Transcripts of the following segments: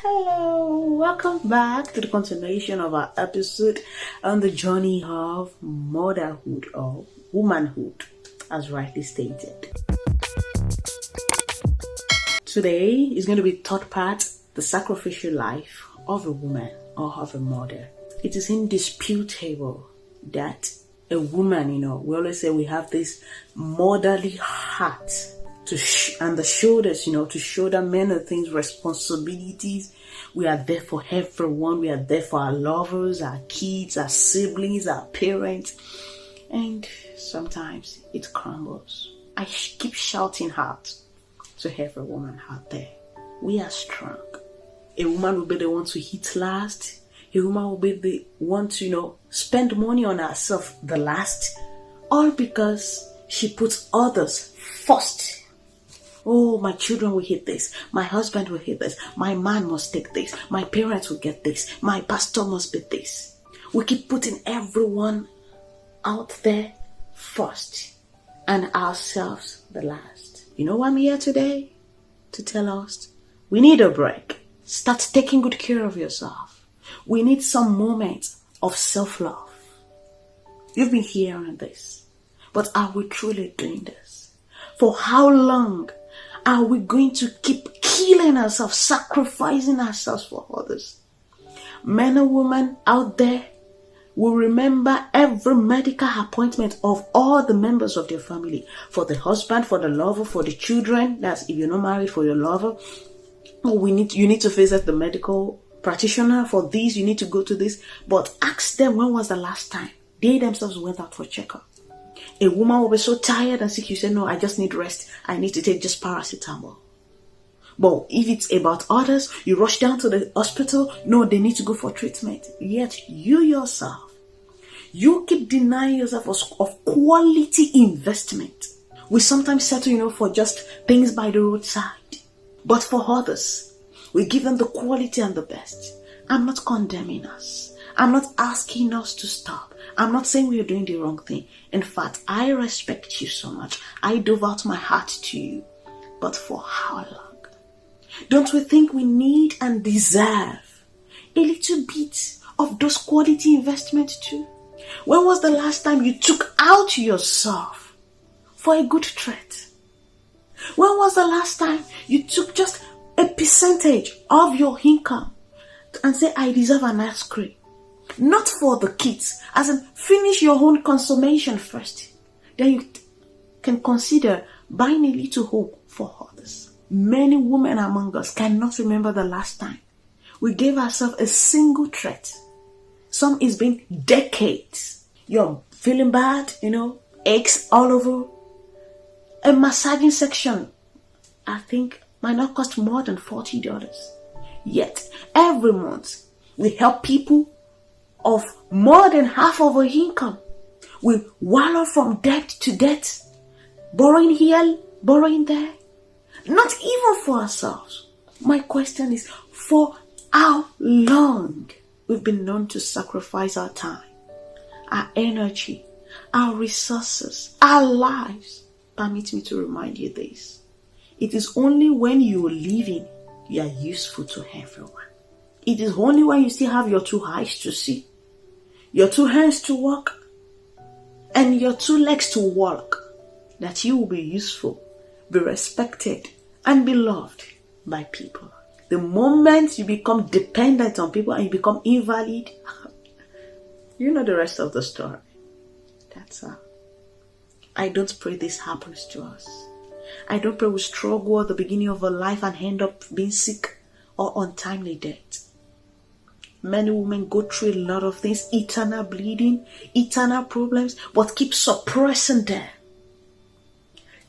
Hello, welcome back to the continuation of our episode on the journey of motherhood or womanhood, as rightly stated. Today is going to be third part, the sacrificial life of a woman or of a mother. It is indisputable that a woman, we always say we have this motherly heart and the shoulders, to shoulder many things, responsibilities. We are there for everyone. We are there for our lovers, our kids, our siblings, our parents. And sometimes it crumbles. I keep shouting out to every woman out there. We are strong. A woman will be the one to eat last. A woman will be the one to, spend money on herself the last. All because she puts others first. Oh, my children will hate this. My husband will hate this. My man must take this. My parents will get this. My pastor must be this. We keep putting everyone out there first and ourselves the last. You know why I'm here today? To tell us we need a break. Start taking good care of yourself. We need some moments of self-love. You've been hearing this, but are we truly doing this? For how long are we going to keep killing ourselves, sacrificing ourselves for others? Men and women out there will remember every medical appointment of all the members of their family. For the husband, for the lover, for the children. That's if you're not married, for your lover. You need to visit the medical practitioner for this. You need to go to this. But ask them, when was the last time they themselves went out for checkup? A woman will be so tired and sick, you say, no, I just need rest. I need to take just paracetamol. But if it's about others, you rush down to the hospital. No, they need to go for treatment. Yet you yourself, you keep denying yourself of quality investment. We sometimes settle, for just things by the roadside. But for others, we give them the quality and the best. I'm not condemning us. I'm not asking us to stop. I'm not saying we are doing the wrong thing. In fact, I respect you so much. I dove out my heart to you. But for how long? Don't we think we need and deserve a little bit of those quality investments too? When was the last time you took out yourself for a good treat? When was the last time you took just a percentage of your income and say, I deserve an ice cream? Not for the kids, as in finish your own consummation first. Then you can consider buying a little hope for others. Many women among us cannot remember the last time we gave ourselves a single treat. Some it's been decades. You're feeling bad, aches all over. A massaging section, I think, might not cost more than $40. Yet, every month, we help people of more than half of our income. We wallow from debt to debt, borrowing here, borrowing there, not even for ourselves. My question is, for how long we've been known to sacrifice our time, our energy, our resources, our lives? Permit me to remind you this. It is only when you are living you are useful to everyone. It is only when you still have your two eyes to see, your two hands to walk, and your two legs to walk, that you will be useful, be respected, and be loved by people. The moment you become dependent on people and you become invalid, you know the rest of the story. That's all. I don't pray this happens to us. I don't pray we struggle at the beginning of our life and end up being sick or untimely death. Many women go through a lot of things, eternal bleeding, eternal problems, but keep suppressing them.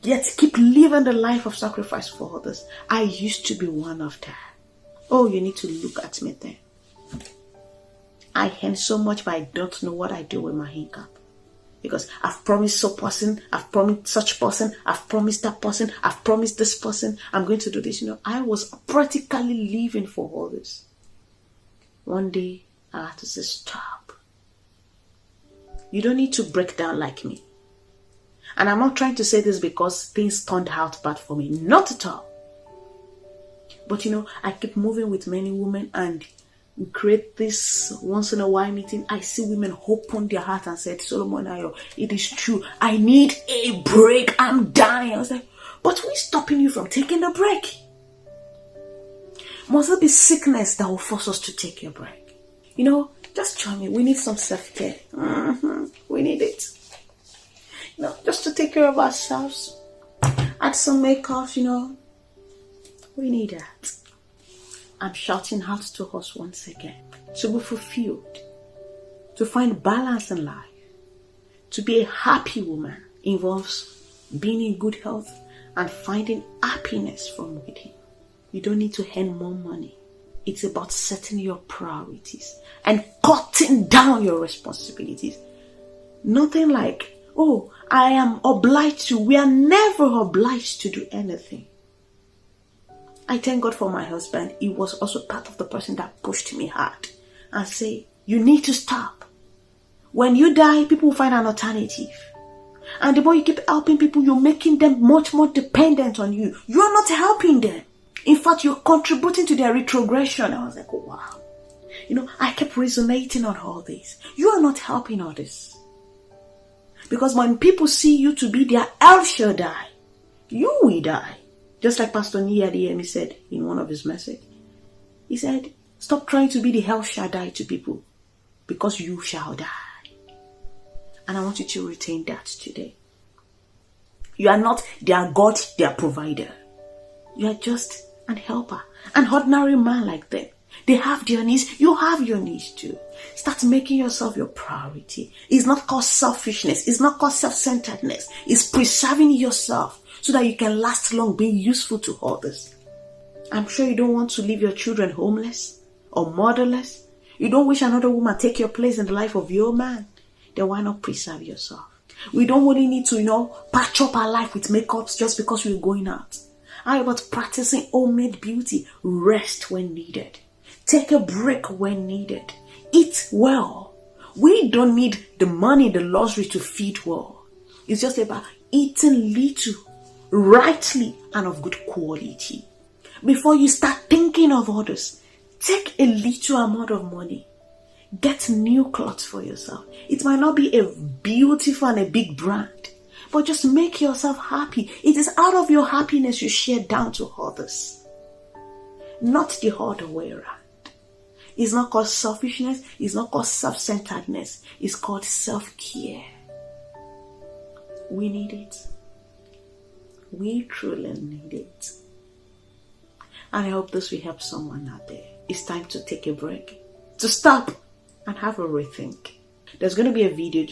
Yet keep living the life of sacrifice for others. I used to be one of them. Oh, you need to look at me then. I earn so much, but I don't know what I do with my income. Because I've promised so person, I've promised such person, I've promised that person, I've promised this person, I'm going to do this. I was practically living for all this. One day, I had to say, stop. You don't need to break down like me. And I'm not trying to say this because things turned out bad for me. Not at all. But I keep moving with many women, and we create this once in a while meeting. I see women open their heart and said, Solomonayo, it is true. I need a break. I'm dying. I was like, but who is stopping you from taking the break? Must there be sickness that will force us to take a break? Just join me. We need some self-care. We need it. Just to take care of ourselves. Add some makeup, We need that. I'm shouting out to us once again. To be fulfilled. To find balance in life. To be a happy woman involves being in good health and finding happiness from within. You don't need to earn more money. It's about setting your priorities and cutting down your responsibilities. Nothing like, oh, I am obliged to. We are never obliged to do anything. I thank God for my husband. He was also part of the person that pushed me hard and say, you need to stop. When you die, people will find an alternative. And the more you keep helping people, you're making them much more dependent on you. You are not helping them. In fact, you're contributing to their retrogression. I was like, oh, wow. I kept resonating on all this. You are not helping others. Because when people see you to be their El Shaddai, you will die. Just like Pastor Niyadiyemi said in one of his messages. He said, stop trying to be the El Shaddai to people, because you shall die. And I want you to retain that today. You are not their God, their provider. You are just an helper, an ordinary man like them. They have their needs. You have your needs too. Start making yourself your priority. It's not called selfishness. It's not called self-centeredness. It's preserving yourself so that you can last long, being useful to others. I'm sure you don't want to leave your children homeless or motherless. You don't wish another woman take your place in the life of your man. Then why not preserve yourself? We don't really need to, patch up our life with makeups just because we're going out. How about practicing homemade beauty? Rest when needed. Take a break when needed. Eat well. We don't need the money, the luxury to feed well. It's just about eating little, rightly, and of good quality. Before you start thinking of others, take a little amount of money. Get new clothes for yourself. It might not be a beautiful and a big brand, but just make yourself happy. It is out of your happiness you share down to others. Not the other way around. It's not called selfishness. It's not called self-centeredness. It's called self-care. We need it. We truly need it. And I hope this will help someone out there. It's time to take a break. To stop and have a rethink. There's going to be a video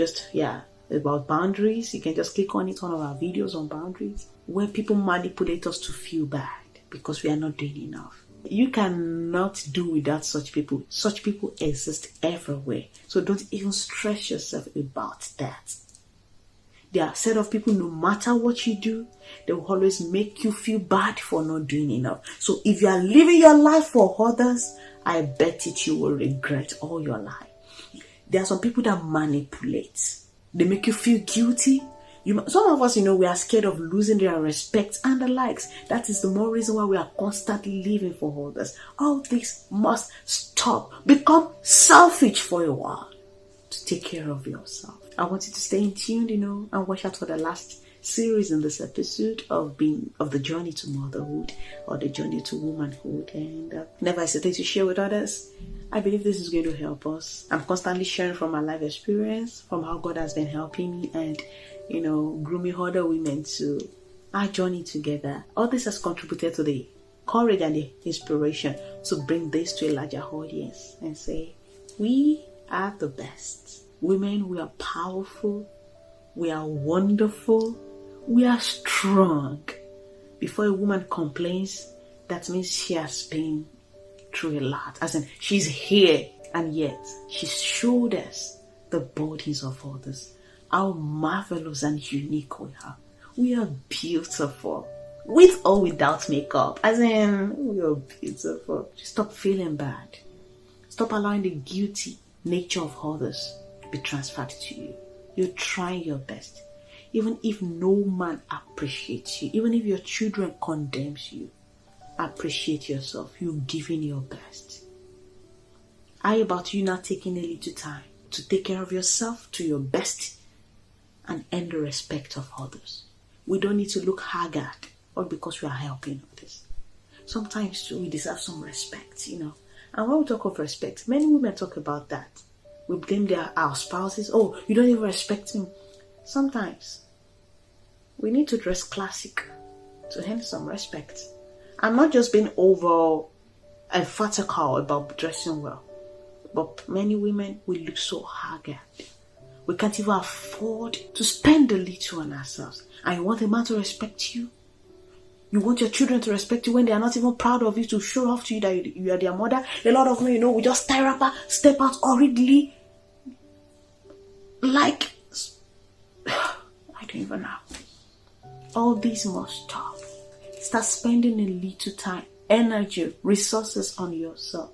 about boundaries. You can just click on it, one of our videos on boundaries, where people manipulate us to feel bad because we are not doing enough. You cannot do without such people. Such people exist everywhere. So don't even stress yourself about that. There are a set of people, no matter what you do, they will always make you feel bad for not doing enough. So if you are living your life for others, I bet you will regret all your life. There are some people that manipulate. They make you feel guilty. Some of us, we are scared of losing their respect and the likes. That is the more reason why we are constantly living for others. All this must stop. Become selfish for a while to take care of yourself. I want you to stay in tune, and watch out for the last series in this episode of the journey to motherhood or the journey to womanhood. And never hesitate to share with others. I believe this is going to help us. I'm constantly sharing from my life experience, from how God has been helping me and, grooming other women to our journey together. All this has contributed to the courage and the inspiration to bring this to a larger audience and say, we are the best. Women, we are powerful. We are wonderful. We are strong. Before a woman complains, that means she has been through a lot. As in, she's here, and yet she showed us the bodies of others. How marvelous and unique we are. We are beautiful. With or without makeup. As in, we are beautiful. Stop feeling bad. Stop allowing the guilty nature of others to be transferred to you. You're trying your best. Even if no man appreciates you, even if your children condemns you, appreciate yourself. You giving your best. How about you not taking a little time to take care of yourself to your best and earn the respect of others? We don't need to look haggard all because we are helping others. Sometimes too, we deserve some respect, And when we talk of respect, many women talk about that. We blame our spouses. Oh, you don't even respect him. Sometimes we need to dress classic to earn some respect. I'm not just being over emphatical about dressing well, but many women will look so haggard. We can't even afford to spend a little on ourselves. And you want a man to respect you? You want your children to respect you when they are not even proud of you, to show off to you that you are their mother? A lot of men, we just tie up, step out hurriedly. Like, I don't even know. All these must stop. Start spending a little time, energy, resources on yourself.